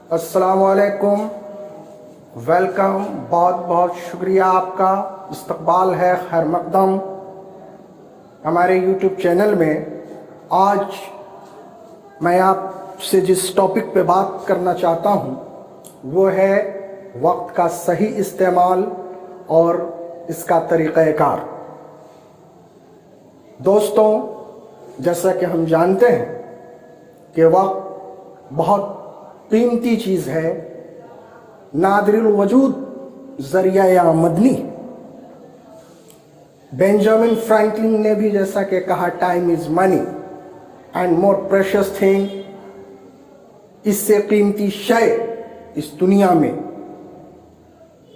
अस्सलाम वालेकुम, वेलकम। बहुत बहुत शुक्रिया आपका, इस्तकबाल है खैर मकदम हमारे यूट्यूब चैनल में। आज मैं आपसे जिस टॉपिक पे बात करना चाहता हूँ वो है वक्त का सही इस्तेमाल और इसका तरीक़ाकार। दोस्तों, जैसा कि हम जानते हैं कि वक्त बहुत कीमती चीज़ है, नादिरुल वजूद ज़रिया आमदनी। बेंजामिन फ्रैंकलिन ने भी जैसा कि कहा, time is money and more precious thing, इससे कीमती शय इस दुनिया में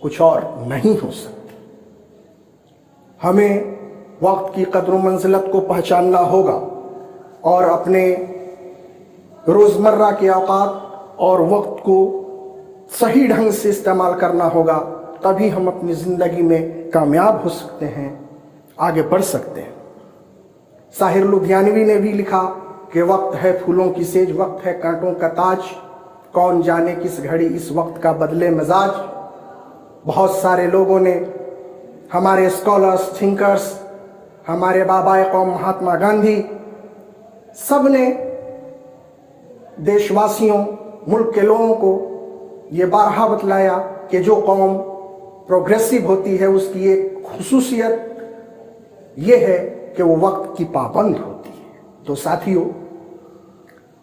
कुछ और नहीं हो सकती। हमें वक्त की कद्र मंजिलत को पहचानना होगा और अपने रोज़मर्रा के औकात और वक्त को सही ढंग से इस्तेमाल करना होगा, तभी हम अपनी ज़िंदगी में कामयाब हो सकते हैं, आगे बढ़ सकते हैं। साहिर लुधियानवी ने भी लिखा कि वक्त है फूलों की सेज, वक्त है कांटों का ताज, कौन जाने किस घड़ी इस वक्त का बदले मिजाज। बहुत सारे लोगों ने, हमारे स्कॉलर्स, थिंकर्स, हमारे बाबाए कौम महात्मा गांधी, सब ने देशवासियों, मुल्क के लोगों को ये बारहा बतलाया कि जो कौम प्रोग्रेसिव होती है उसकी एक खुसूसियत ये है कि वो वक्त की पाबंद होती है। तो साथियों,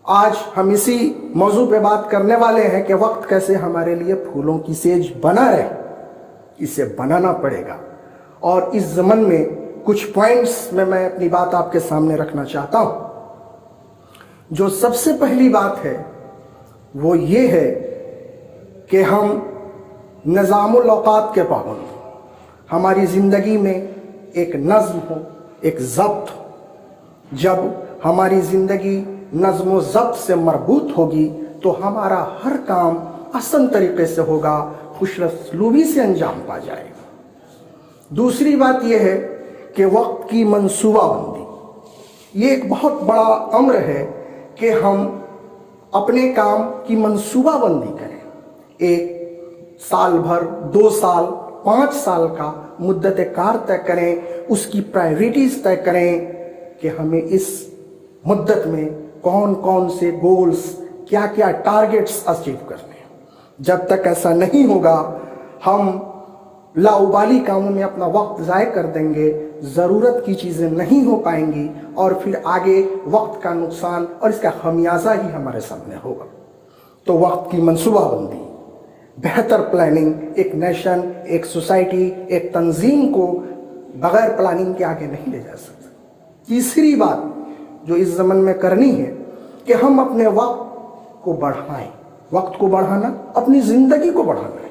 आज हम इसी मौजू पे बात करने वाले हैं कि वक्त कैसे हमारे लिए फूलों की सेज बना रहे। इसे बनाना पड़ेगा और इस ज़मन में कुछ पॉइंट्स में मैं अपनी बात आपके सामने रखना चाहता हूं। जो सबसे पहली बात है वो ये है कि हम निज़ामुल औक़ात के पाबंद हों। हमारी ज़िंदगी में एक नज़्म हो, एक ज़ब्त हो। जब हमारी ज़िंदगी नज़्म व ज़ब्त से मरबूत होगी तो हमारा हर काम आसान तरीक़े से होगा, खुशरसलूबी से अंजाम पा जाएगा। दूसरी बात यह है कि वक्त की मंसूबाबंदी, ये एक बहुत बड़ा अम्र है कि हम अपने काम की मंसूबाबंदी करें। एक साल भर, 2 साल, 5 साल का मुद्दत कार तय करें, उसकी प्रायोरिटीज़ तय करें कि हमें इस मुद्दत में कौन कौन से गोल्स, क्या क्या टारगेट्स अचीव करने हैं। जब तक ऐसा नहीं होगा हम लाउबाली कामों में अपना वक्त ज़ाय कर देंगे, ज़रूरत की चीज़ें नहीं हो पाएंगी और फिर आगे वक्त का नुकसान और इसका खमियाजा ही हमारे सामने होगा। तो वक्त की मंसूबाबंदी, बेहतर प्लानिंग, एक नेशन, एक सोसाइटी, एक तंजीम को बग़ैर प्लानिंग के आगे नहीं ले जा सकता। तीसरी बात जो इस ज़मन में करनी है कि हम अपने वक्त को बढ़ाएं। वक्त को बढ़ाना अपनी ज़िंदगी को बढ़ाना है।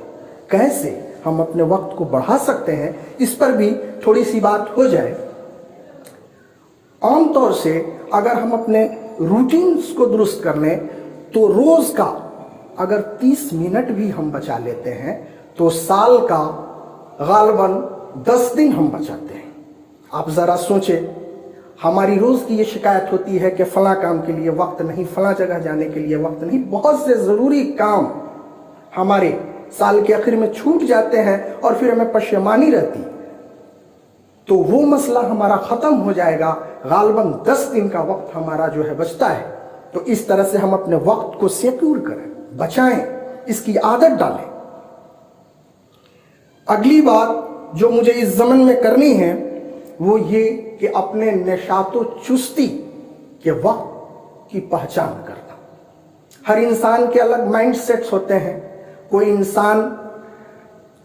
कैसे हम अपने वक्त को बढ़ा सकते हैं, इस पर भी थोड़ी सी बात हो जाए। आम तौर से अगर हम अपने रूटीन्स को दुरुस्त कर लें तो रोज़ का अगर 30 मिनट भी हम बचा लेते हैं तो साल का गालबन 10 दिन हम बचाते हैं। आप ज़रा सोचें, हमारी रोज़ की ये शिकायत होती है कि फ़लाँ काम के लिए वक्त नहीं, फ़लाँ जगह जाने के लिए वक्त नहीं। बहुत से ज़रूरी काम हमारे साल के आखिर में छूट जाते हैं और फिर हमें पशेमानी रहती, तो वो मसला हमारा ख़त्म हो जाएगा। गालबन 10 दिन का वक्त हमारा जो है बचता है। तो इस तरह से हम अपने वक्त को सिक्योर करें, बचाएं, इसकी आदत डालें। अगली बात जो मुझे इस ज़मन में करनी है वो ये कि अपने नशातो चुस्ती के वक्त की पहचान करना। हर इंसान के अलग माइंड सेट्स होते हैं। कोई इंसान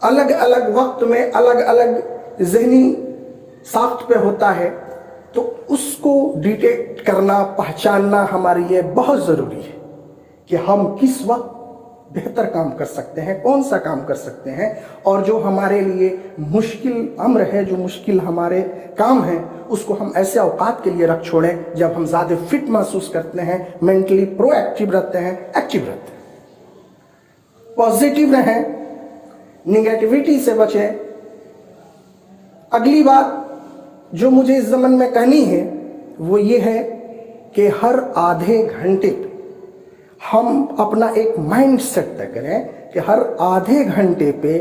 अलग अलग वक्त में अलग अलग ज़हनी साख्त पे होता है, तो उसको डिटेक्ट करना, पहचानना हमारे लिए बहुत ज़रूरी है कि हम किस वक्त बेहतर काम कर सकते हैं, कौन सा काम कर सकते हैं, और जो हमारे लिए मुश्किल अम्र है, जो मुश्किल हमारे काम हैं, उसको हम ऐसे औकात के लिए रख छोड़ें जब हम ज़्यादा फिट महसूस करते हैं, मेंटली प्रोएक्टिव रहते हैं, एक्टिव रहते हैं। पॉजिटिव रहें, निगेटिविटी से बचें। अगली बात जो मुझे इस ज़मन में कहनी है वो ये है कि हर आधे घंटे हम अपना एक माइंड सेट तय करें कि हर आधे घंटे पे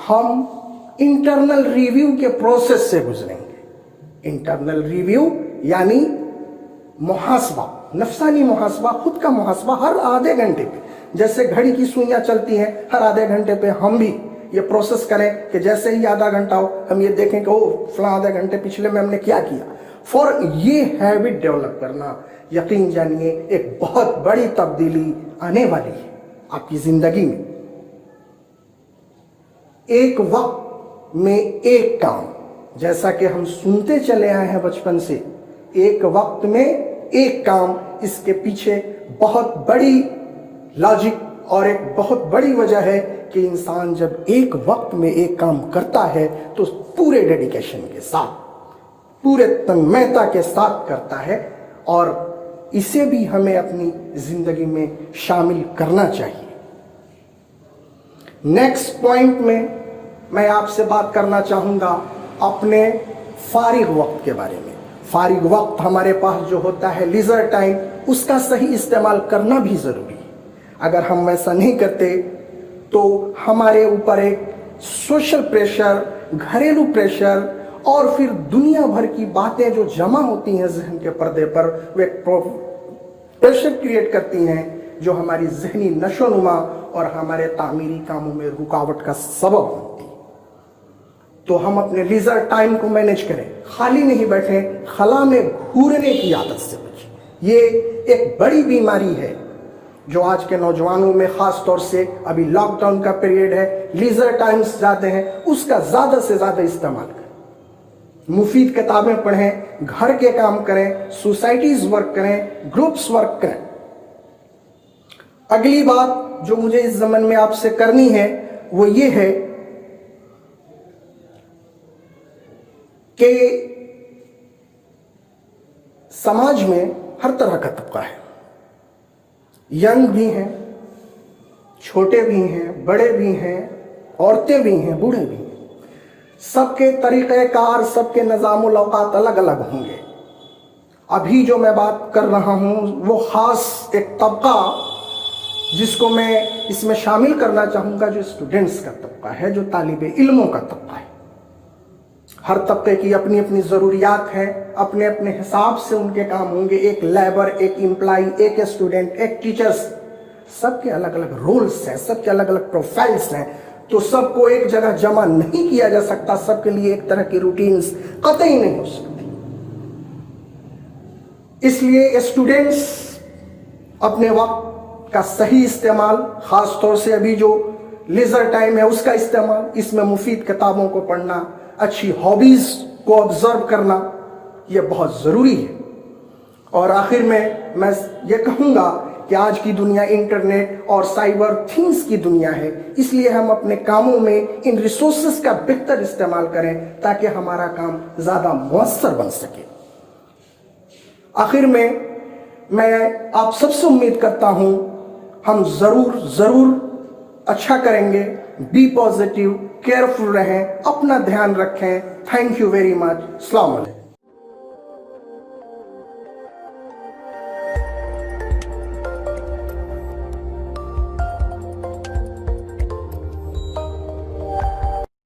हम इंटरनल रिव्यू के प्रोसेस से गुजरेंगे। इंटरनल रिव्यू यानी मुहासबा, नफसानी मुहासबा, खुद का मुहासबा हर आधे घंटे पे, जैसे घड़ी की सुइयां चलती हैं, हर आधे घंटे पे हम भी ये प्रोसेस करें कि जैसे ही आधा घंटा हो हम ये देखें कि ओ फला आधे घंटे पिछले में हमने क्या किया। फॉर ये हैबिट डेवलप करना, यकीन जानिए एक बहुत बड़ी तब्दीली आने वाली है आपकी जिंदगी में। एक वक्त में एक काम, जैसा कि हम सुनते चले आए हैं बचपन से, एक वक्त में एक काम, इसके पीछे बहुत बड़ी लॉजिक और एक बहुत बड़ी वजह है कि इंसान जब एक वक्त में एक काम करता है तो पूरे डेडिकेशन के साथ, पूरे तन्मयता के साथ करता है, और इसे भी हमें अपनी जिंदगी में शामिल करना चाहिए। नेक्स्ट पॉइंट में मैं आपसे बात करना चाहूँगा अपने फारिग वक्त के बारे में। फारिग वक्त हमारे पास जो होता है, लीजर टाइम, उसका सही इस्तेमाल करना भी ज़रूरी है। अगर हम वैसा नहीं करते तो हमारे ऊपर एक सोशल प्रेशर, घरेलू प्रेशर और फिर दुनिया भर की बातें जो जमा होती हैं जहन के पर्दे पर, वे प्रेशर क्रिएट करती हैं जो हमारी जहनी नशोनुमा और हमारे तामीरी कामों में रुकावट का सबब बनती है। तो हम अपने लीजर टाइम को मैनेज करें, खाली नहीं बैठें, खला में घूरने की आदत से बचें। ये एक बड़ी बीमारी है जो आज के नौजवानों में खास तौर से, अभी लॉकडाउन का पीरियड है, लीजर टाइम्स ज़्यादा हैं, उसका ज़्यादा से ज़्यादा इस्तेमाल करें। मुफीद किताबें पढ़ें, घर के काम करें, सोसाइटीज़ वर्क करें, ग्रुप्स वर्क करें। अगली बात जो मुझे इस ज़मन में आपसे करनी है वो ये है कि समाज में हर तरह का तबका है, यंग भी हैं, छोटे भी हैं, बड़े भी हैं, औरतें भी हैं, बूढ़े भी हैं। सबके तरीक़ेकार, सबके निज़ामुल औक़ात अलग अलग होंगे। अभी जो मैं बात कर रहा हूँ वो ख़ास एक तबका जिसको मैं इसमें शामिल करना चाहूँगा, जो स्टूडेंट्स का तबका है, जो तालिबे इल्मों का तबका है। हर तबके की अपनी अपनी ज़रूरियात हैं, अपने अपने हिसाब से उनके काम होंगे। एक लेबर, एक एम्प्लॉय, एक स्टूडेंट, एक टीचर्स, सबके अलग अलग रोल्स हैं, सबके अलग अलग प्रोफाइल्स हैं। तो सबको एक जगह जमा नहीं किया जा सकता, सबके लिए एक तरह की रूटीन्स कतई नहीं हो सकती। इसलिए स्टूडेंट्स अपने वक्त का सही इस्तेमाल, खास तौर से अभी जो लीजर टाइम है उसका इस्तेमाल, इसमें मुफीद किताबों को पढ़ना, अच्छी हॉबीज को ऑब्जर्व करना, यह बहुत ज़रूरी है। और आखिर में मैं ये कहूँगा कि आज की दुनिया इंटरनेट और साइबर थिंग्स की दुनिया है, इसलिए हम अपने कामों में इन रिसोर्सेज का बेहतर इस्तेमाल करें ताकि हमारा काम ज़्यादा मुअस्सर बन सके। आखिर में मैं आप सबसे उम्मीद करता हूँ हम ज़रूर अच्छा करेंगे। बी पॉजिटिव, केयरफुल रहें, अपना ध्यान रखें। Thank you very much. अस्सलाम वालेकुम।